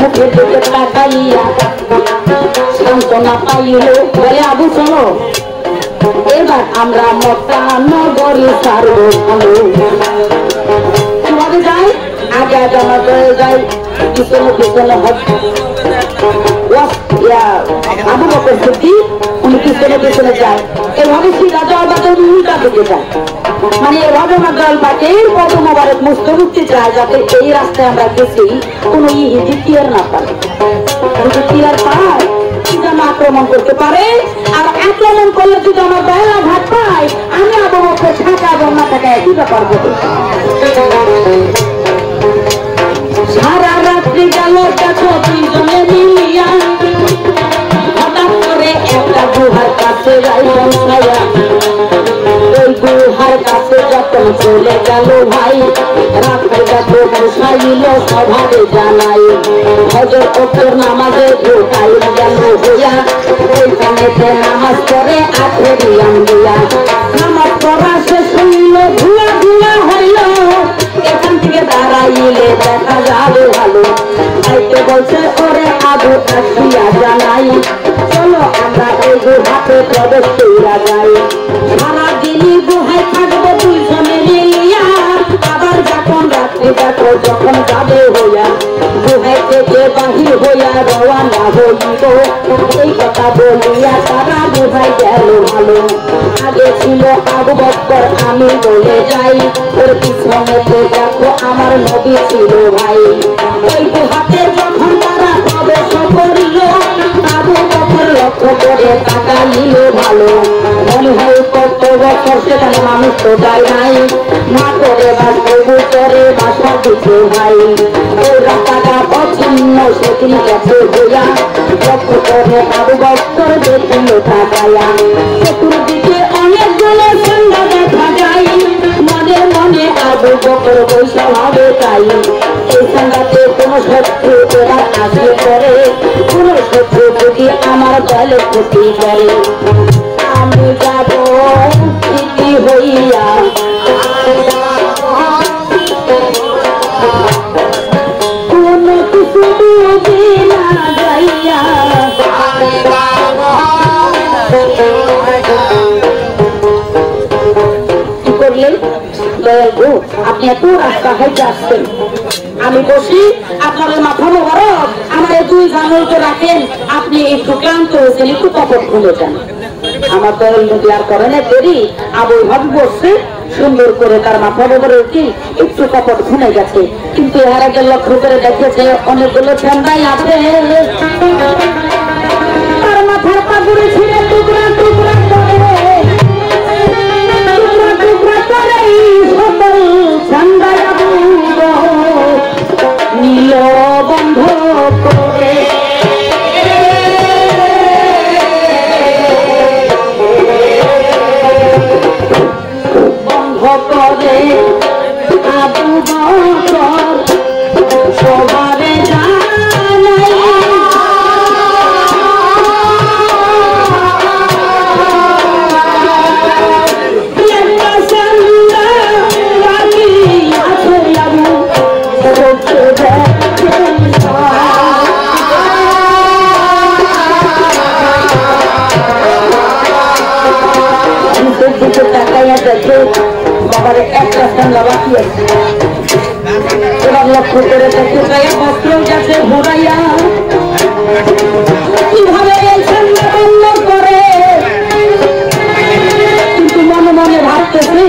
মুখে দিকে তাকাইয়া সান্ত্বনা পাইল বলে আবু চলো এবার আমরা মক্কা নগরী ছাড়ব ভালো কিভাবে যাই আগে আগে আমরা চলে যাই পিছনে পিছনে আবু বকর সিদ্দিক উনি পিছনে পিছনে যায় এভাবে সিরা যাওয়ার বাদে উল্টা দিকে যায় মানে রবনা দল বাটে কত মোবারক মুছতে মুছতে যায় যাতে এই রাস্তায় আমরা গেছি কোনো ইহুদি টিয়ার না পারে যদি টিয়ার পায় যেন আক্রমণ করতে পারে আর আক্রমণ করলে যদি আমার বেলা ভাত পায় আমি আবু বকর থাকা এবং না থাকা একই ব্যাপার করবো সারা রাত্রি গেল দেখো দুইজনে মিলিয়া হঠাৎ করে একটা গুহার কাছে যাই পৌঁছাইয়া ওই গুহার কাছে যখন চলে গেল ভাই রাত্রে দেখো বসাইল সভাবে জানাই হজর ওপর নামাজে ঢোকাই গেল হইয়া ওইখানেতে নামাজ পড়ে আখেরিয়াম দিয়া নামাজ পড়া শেষ হইল ধুয়া ধুয়া হইল এখান থেকে দাঁড়াইলে দেখা যাবে ভালো আইতে বলছে ওরে আবু আসিয়া জানাই চলো আমরা এই গুহাতে প্রবেশ কইরা যাই সারাদিনই গুহায় থাকবো দুইজনে মিলিয়া আবার যখন রাত্রি দেখো যখন যাবে হইয়া গুহায় থেকে বাহির হইয়া রওয়ানা হইব এই কথা বলিয়া তারা গুহায় গেল ভালো আগে ছিল আবু বকর আমি বলে যাই ওর পিছনেতে দেখো আমার নবী ছিল ভাই ওই গুহাতে যখন তারা প্রবেশ করিল আবু বকর লক্ষ্য করে তাকাইল ভালো মনে হয় কত বছর সেখানে মানুষ তো যায় নাই মা করে বা সবু করে বাসা দিতে ভাই ওই রাস্তাটা অচ্ছিন্ন সেদিন গেছে হইয়া লক্ষ্য করে আবু বকর দেখিল তাকাইয়া চতুর্দিকে অনেকগুলো সন্ধ্যা দেখা যায় মনে মনে আবু বকর বৈশা ভাবে তাই এই সন্ধ্যাতে কোন শত্রু এবার আসে করে কোন শত্রু যদি আমার দলে ক্ষতি করে আমি যাব ক্ষতি হইয়া কোন কিছু বুঝি না যাইয়া কি করলেন দয়াল গো আপনি এত রাস্তা হাইতে আসছেন আমি বসি আপনাদের মাথা মোবারক আমার দুই জানুয়ারিতে রাখেন আপনি একটু ক্লান্ত হয়েছেন একটু কপট খুলে যান আমার দয়াল নদী আর করে না দেরি আবু ওইভাবে বসছে সুন্দর করে তার মাথা মোবারক কি একটু কপট খুলে গেছে কিন্তু এর আগে লক্ষ্য করে দেখেছে অনেকগুলো ঠান্ডাই আছে তার মাথার পাগুড়ি ছিঁড়ে টুকরা টুকরা করে সকল ঠান্ডায় নীল বন্ধ করে বন্ধ করে আবু বকর সবারে জানাই বাবার একটা ঠান্ডা বাকি আছে এবার লক্ষ্য করে দেখতে চাই বস্ত্র গেছে ঘোরাইয়া কিভাবে এই ঠান্ডা বন্ধ করে কিন্তু মনে মনে ভাবতেছে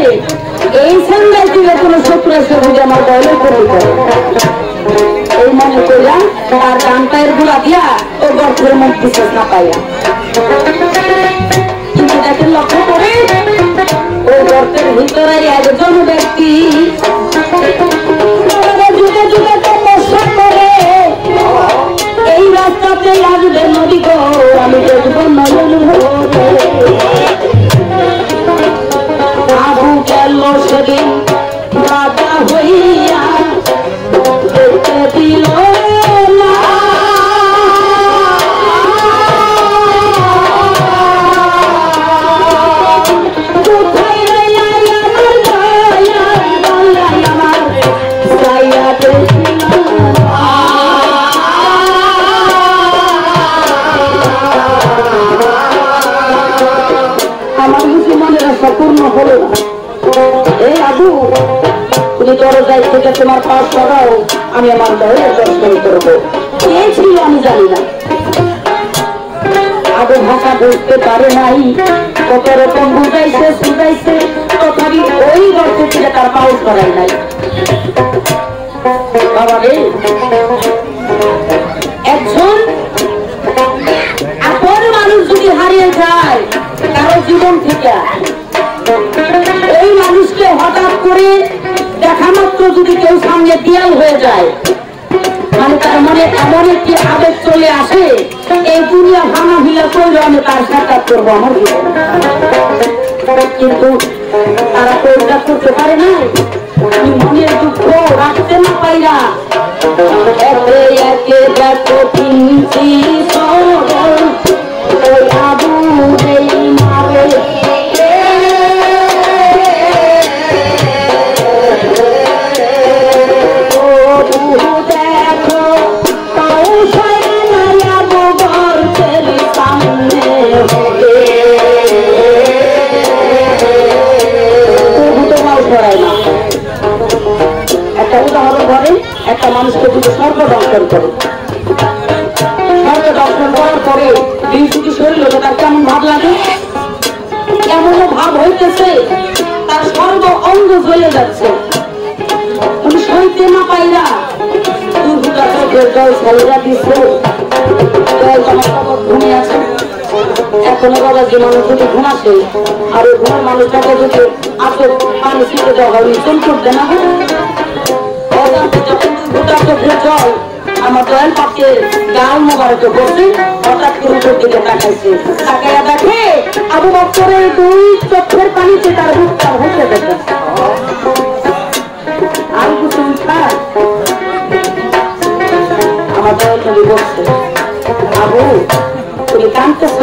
এই ঠান্ডায় দিলে কোনো শত্রু এসে বুঝে আমার দলে করে এই মনে করলাম তার ডানটায়ের গুড়া দিয়া ও গর্তের মধ্যে না পাইয়া কিন্তু দেখেন লক্ষ্য করে ওই গর্তের ভিতরে একজন ব্যক্তি যুগে যুগে তপস্যা করে এই রাস্তাতে লাগবে নদী গো আমি দেখবো নয়ন আবু গেল সেদিন রাজা হইয়া দেখতে দিল না এটা তোমার পাশ করাও, আমি আমার দলের দর্শন করবো। কে ছিল আমি জানি না, আগে ভাষা বুঝতে পারে নাই, কত রকম বুঝাইছে শুধাইছে, তথাপি ওই গর্ত থেকে তার পাউস করাই নাই। বাবা রে, একজন আপন মানুষ যদি হারিয়ে যায় কারো জীবন থেকে, ওই মানুষকে হঠাৎ করে দেখা মাত্র যদি কেউ সামনে দেয়াল হয়ে যায়, মানে তার মনে এমন একটি আবেগ চলে আসে, এই দুনিয়া ভাঙা ভিলা করলে আমি তার সাক্ষাৎ করবো আমার জীবন। কিন্তু তারা তো এটা করতে পারে না, আমি মনের দুঃখ রাখতে না পাইরা একে একে দেখো কিনছি সরল, ওই আবু এই মারে একটা মানুষকে যদি স্বর্গ দর্শন করে, স্বর্গ দর্শন করার পরে যদি শরীর হলো তার কেমন ভাব লাগে, এমনও ভাব হইতেছে তার সর্ব অঙ্গ জ্বলে যাচ্ছে, উনি সইতে না পাইরা জল ছেলেরা দিচ্ছে, ঘুমিয়ে আছে। এখনো বাবা যে মানুষ যদি ঘুমাচ্ছে আর ওই ঘুমার মানুষটাকে যদি আসে পানি ছিটে দেওয়া হয়, চল করবে না। জল আমার দয়াল পাশে গাল মোবারকে বসে হঠাৎ করে উপর দিকে তাকাইছে, তাকাইয়া দেখে আবু বকরের দুই চোখের পানিতে তার মুখটা হতে দেখে। আর কিছু আমার দয়াল নবী বলছে, আবু তুমি কাঁদতেছ,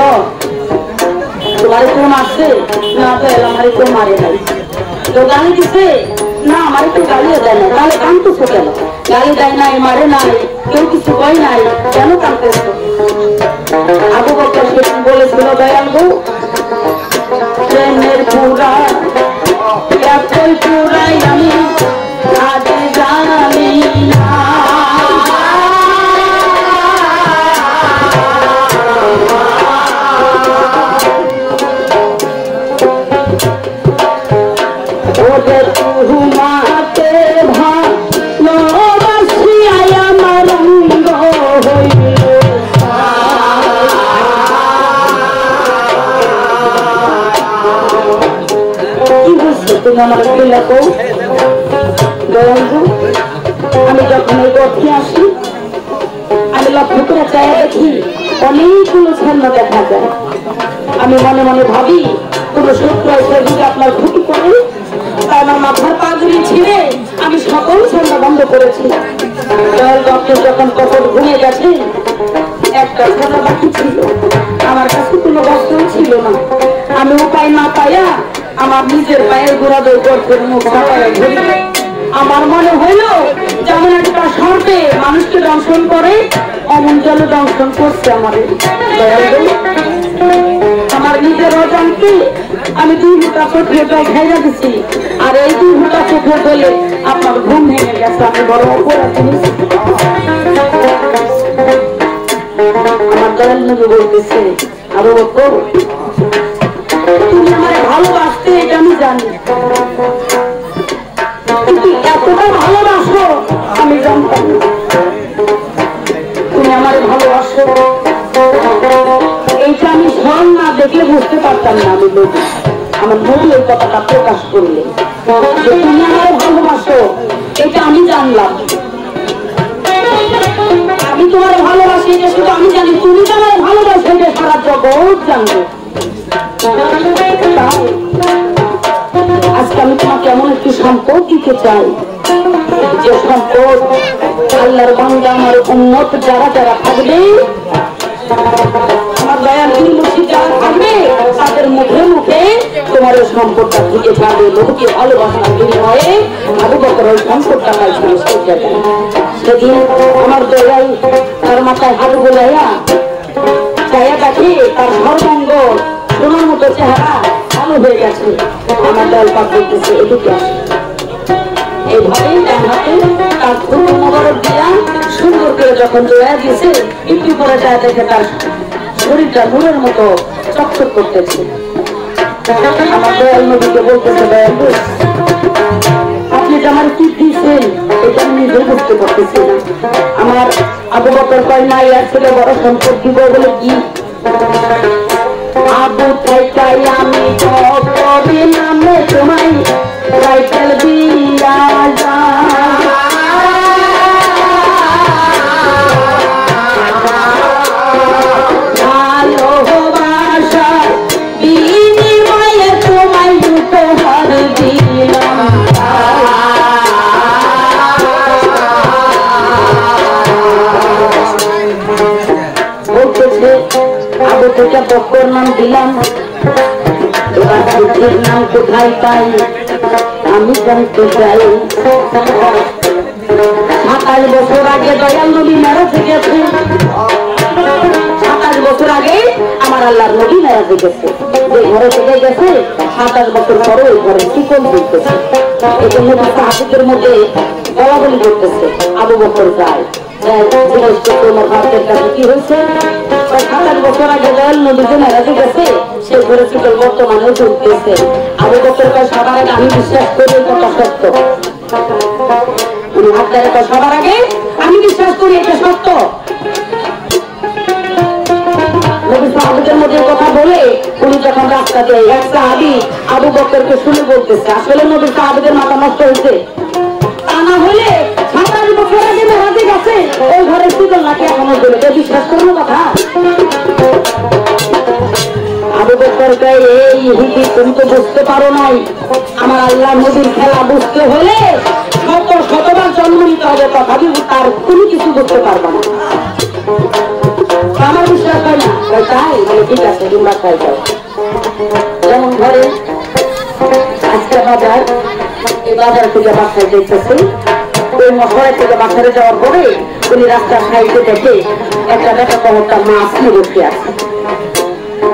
তোমার কেউ মারছে? না দয়াল আমার কেউ মারে নাই। তো গালি দিছে? না আমার একটু গালিও দেয় না। তাহলে কাঁদতেছ কেন? গালি দেয় নাই, মারে নাই, কেউ কিছু কয় নাই, কেন কাঁদতেছ? আবু বকর সেদিন বলেছিল, দয়াল গো প্রেমের পুরা এতই পুরাই আমি আজ জানি না, ওদের ঘুমাতে ভালোবাসি আমার অঙ্গ হইল। কি বুঝছো তুমি আমার বিলাকো দয়ালু? আমি যখন এই গর্তে আসি আমি লক্ষ্য করে চাই দেখি অনেকগুলো ছন্দ দেখা যায়। আমি মনে মনে ভাবি কোন শত্রু এসে যদি আপনার ক্ষতি করে, তাই আমার মাথার পাগুলি ছিঁড়ে আমি সকল ছন্দ বন্ধ করেছি। দয়াল ডক্টর যখন কখন ঘুমিয়ে গেছে, একটা ছন্দ বাকি ছিল, আমার কাছে কোনো বস্ত্র ছিল না। আমি উপায় না পাইয়া আমার নিজের পায়ের গোড়া দই গর্তের মুখ ছাপাইয়া ধরি। আমার মনে হইল যেমন একটা সর্পে মানুষকে দংশন করে, অমন জলে দংশন করছে আমার। আমার নিজের অজান্তে আমি 2 ঘন্টা চোখে জল খাইয়া দিচ্ছি, আর এই 2 ঘন্টা চোখে জলে আপনার ঘুম ভেঙে গেছে। আমি বড় অপরাধ। আমার দয়াল নবী বলতেছে, আবু বকর তুমি আমার ভালোবাসতে এটা আমি জানি, কিন্তু এতটা ভালোবাসো আমি জানতাম না। তুমি আমার ভালোবাসো এইটা আমি স্মরণ না দেখলে বুঝতে পারতাম না। আমি বলি আমার নবী এই কথাটা প্রকাশ করলে যে তুমি আমার ভালোবাসো এটা আমি জানলাম। আমি তোমার ভালোবাসি এটা শুধু আমি জানি, তুমি তো আমার ভালোবাসো এটা সারা জগৎ জানবে। আজকে আমি তোমাকে এমন একটি সম্পদ দিতে চাই, যে সম্পদ আল্লাহর বান্দা আমার উম্মত যারা যারা থাকবে, আমার দয়াল পীর মুর্শিদ যারা থাকবে, তাদের মুখে মুখে তোমার ওই সম্পদটা থেকে যাবে। লোককে ভালোবাসার বিনিময়ে আবু বকর ওই সম্পদটা পাইছিল সেই জায়গায়। সেদিন আমার দয়াল তার মাথায় হাত বোলাইয়া চাইয়া দেখে তার সর্বাঙ্গ সোনার মতো চেহারা ভালো হয়ে গেছে। আমার দয়াল পাক বলতেছে, এদিকে আসে এইভাবেই ডানাতে তার খুব মোবারক দিয়া সুন্দর করে যখন জয়া দিয়েছে একটু পরে যায় দেখে তার শরীরটা নূরের মতো চকচক করতেছে। আমার দয়াল নবীকে বলতেছে, দয়াল আপনি যে আমার কি দিয়েছেন এটা আমি নিজে বুঝতে পারতেছি না। আমার আবু বকর কয় না ইয়ার ছেলে বড় সম্পদ দিব বলে কি আবু থাইকাই আমি কবি নামে তোমায় টাইটেল দিয়া যা ভালোবাসা বিনিময়ে তোমায় উপহার দিলাম। বলতেছে আবু থেকে বকর নাম দিলাম, এবার বুদ্ধির নাম কোথায় পাই আমি জানতে চাই। 27 বছর আগে দয়াল নবী মেরাজে গেছে, 27 বছর আগে আমার আল্লাহর নবী মেরাজে গেছে। যে ঘরে থেকে গেছে 27 বছর পরে ওই ঘরে শিকল দিতেছে। এই জন্য হাসিদের মধ্যে বলা বলি করতেছে আবু বকর যায় তোমার ভারতের কাছে কি হয়েছে। 27 বছর আগে দয়াল নবী যে মেরাজে গেছে সে ঘরে শিকল বর্তমানেও চলতেছে। আবু বকর সবার আগে আমি বিশ্বাস করি কথা সত্য, সবার আগে আমি বিশ্বাস করি এটা সত্য। নবী সাহাবীদের মধ্যে কথা বলে উনি যখন রাস্তাতে এক সাহাবী আবু বকরকে শুনে বলতেছে আসলে নবী সাহাবীদের মাথা নষ্ট হয়েছে, তা না হলে 27 বছর আগে মেরাজে গেছে ওই ঘরে শিকল নাকি এখনো জ্বলে, বিশ্বাস করবো কথা। আবু বকর কয় এই ইহুদি তুমি তো বুঝতে পারো নাই, আমার আল্লাহ নবীর খেলা বুঝতে হলে শতবার জন্ম নিতে হবে, তথাপি তার কোনো কিছু বুঝতে পারবো না। আমার বিশ্বাস হয় না, তাই বলে ঠিক আছে তোমরা খাই যাও। যেমন ঘরে আজকে বাজার, এই বাজার থেকে বাসায় যেতেছে, ওই মশলা থেকে বাজারে যাওয়ার পরে উনি রাস্তার সাইডে দেখে একটা দেখা কমরটা মাছ নিয়ে বসে আছে।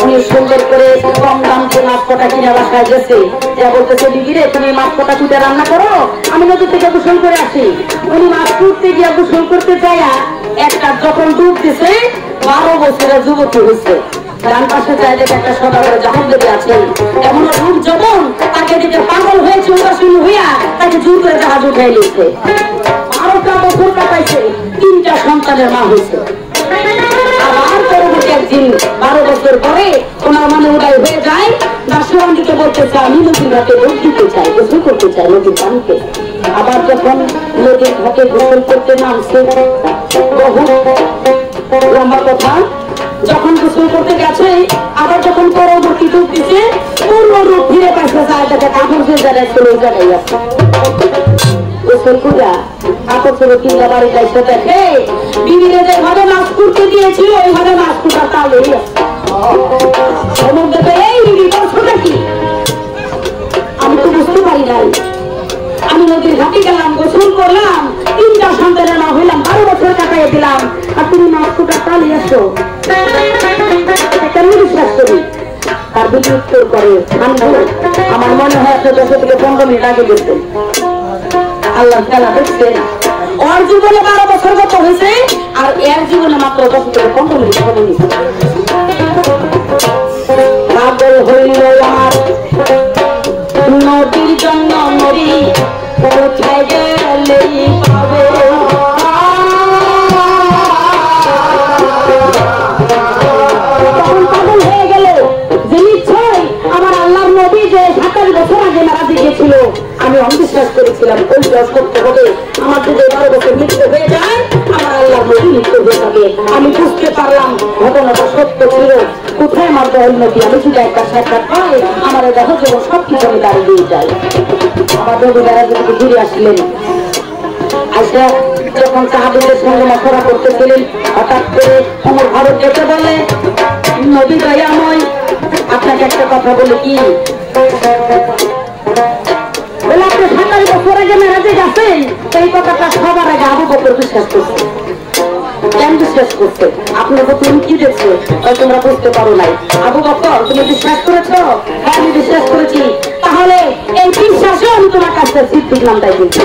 উনি সুন্দর করে কম দাম দিয়ে মাছ কটা কিনে বাসায় গেছে, যা বলতেছে দিদি রে তুমি মাছ কটা কুটে রান্না করো, আমি নদী থেকে গোসল করে আসি। উনি মাছ কুটতে গিয়ে গোসল করতে যাইয়া একটা যখন ডুব দিছে 12 বছরের যুবতী হয়েছে। ডান পাশে যায় দেখে একটা সদা করে জাহাজ লেগে আছে, এমন রূপ যখন তাকে দিকে পাগল হয়েছে উদাসীন হইয়া তাকে জোর করে জাহাজ উঠাই নিয়েছে। 12টা বছর কাটাইছে, 3টা সন্তানের মা হয়েছে। আবার পরবর্তী একদিন 12 বছর পরে ওনার মানে উদয় হয়ে যায়, দাসরান্দিকে বলতেছে আমি নদীর ঘাটে ডুব দিতে চাই, গোসল করতে চাই নদীর পানিতে। আবার যখন নদীর ঘাটে গোসল করতে নামছে, বহু লম্বা কথা, যখন গোসল করতে গেছে আবার যখন পরবর্তী ডুব দিচ্ছে পূর্ণ রূপ ফিরে পাইছে, যায় তাকে কাপড় যে জায়গায় চলে জায়গায় আছে গোসল করা কাপড় চলে কিনলে বাড়ি যাইছে দেখে বিবিরে যেভাবে মাছ করতে দিয়েছিল ওইভাবে মাছ কুটার তালেই আছে। এই বিবি বলছোটা কি আমি তো বুঝতে পারি নাই, আমি নদীর ঘাটে গেলাম গোসল করলাম 3টা সন্তানের মা হইলাম, 12 বছর কাটাই দিলাম, আর তুমি মাছ কুটার তালে আসো কেন বিশ্বাস করি। তার বিধি উত্তর করে আমার মনে হয় আপনি 10 থেকে 15 মিনিট আগে গেছেন, আল্লাহ খেলা দেখছেন। ওর জীবনে 12 বছর কত হয়েছে আর এর জীবনে মাত্র 10 থেকে 15 মিনিট সময় নিচ্ছে। পাগল হইল আর নদীর জন্য নদী কোথায় গেলেই পাবে, তখন পাগল হয়ে গেল যে নিশ্চয় আমার আল্লাহর নবী যে 27 বছর আগে মারা গিয়েছিল আমি অবিশ্বাস করেছিলাম ওই কাজ করতে হবে, আমার যদি 12 বছর মৃত্যু হয়ে যায় আমার আল্লাহর নবী মৃত্যু হয়ে যাবে। আমি বুঝতে পারলাম ঘটনাটা সত্য ছিল। কোথায় আমার দয়াল নবী, আমি যদি একটা সাক্ষাৎ পাই আমার দেখো যে সবকিছু আমি দাঁড়িয়ে দিয়ে যাই। আমার নবী দ্বারা যদি ঘুরে আসলেন, আইসা যখন সাহাবীদের সঙ্গে মশলা করতেছিলেন হঠাৎ করে আমার ভারত যেতে বলে নবী দয়াময় আপনাকে একটা কথা বলে কি বলে আপনি 27 বছর আগে মেরাজে গেছেন, সেই কথাটা সবার আগে আবু বকর বিশ্বাস করছে। কেন বিশ্বাস করছে? আপনার তো তুমি কি দেখছো তোমরা বুঝতে পারো নাই। আবু বকর তুমি বিশ্বাস করেছো? হ্যাঁ আমি বিশ্বাস করেছি। তাহলে এই বিশ্বাসে আমি তোমাকে কাছে সিট টিকলাম তাই কিন্তু